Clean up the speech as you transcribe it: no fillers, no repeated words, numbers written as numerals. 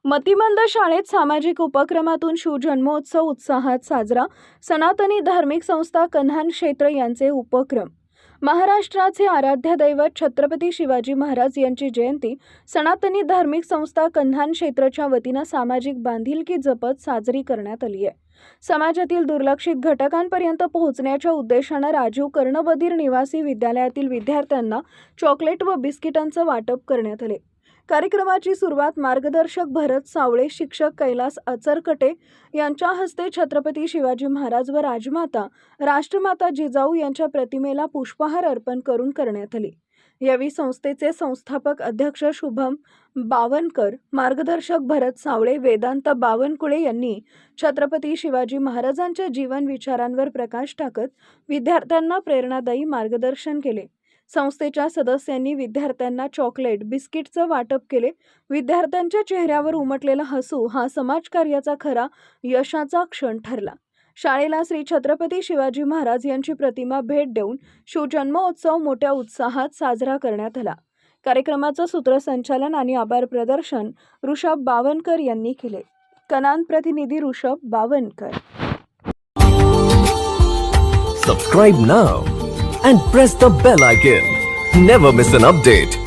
मतिमंद शाळेत सामाजिक उपक्रमातून शिवजन्मोत्सव उत्साहात साजरा. सनातनी धार्मिक संस्था कन्हान क्षेत्र यांचे उपक्रम. महाराष्ट्राचे आराध्य दैवत छत्रपती शिवाजी महाराज यांची जयंती सनातनी धार्मिक संस्था कन्हान क्षेत्रच्या वतीनं सामाजिक बांधिलकी जपत साजरी करण्यात आली आहे. समाजातील दुर्लक्षित घटकांपर्यंत पोहोचण्याच्या उद्देशानं राजीव कर्णबधीर निवासी विद्यालयातील विद्यार्थ्यांना चॉकलेट व बिस्किटांचं वाटप करण्यात आले. कार्यक्रमाची सुरुवात मार्गदर्शक भरत सावळे, शिक्षक कैलास अचरकटे यांच्या हस्ते छत्रपती शिवाजी महाराज व राजमाता राष्ट्रमाता जिजाऊ यांच्या प्रतिमेला पुष्पहार अर्पण करून करण्यात आली. यावेळी संस्थेचे संस्थापक अध्यक्ष शुभम बावनकर, मार्गदर्शक भरत सावळे, वेदांत बावनकुळे यांनी छत्रपती शिवाजी महाराजांच्या जीवन विचारांवर प्रकाश टाकत विद्यार्थ्यांना प्रेरणादायी मार्गदर्शन केले. संस्थेच्या सदस्यांनी विद्यार्थ्यांना चॉकलेट, बिस्किटचं वाटप केले. विद्यार्थ्यांच्या चेहऱ्यावर उमटलेला हसू हा समाजकार्याचा खरा यशाचा क्षण ठरला. शाळेला श्री छत्रपती शिवाजी महाराज यांची प्रतिमा भेट देऊन शिवजन्मोत्सव मोठ्या उत्साहात साजरा करण्यात आला. कार्यक्रमाचं सूत्रसंचालन आणि आभार प्रदर्शन ऋषभ बावनकर यांनी केले. कनान प्रतिनिधी Rishabh Bawankar. Subscribe now and press the bell icon. Never miss an update.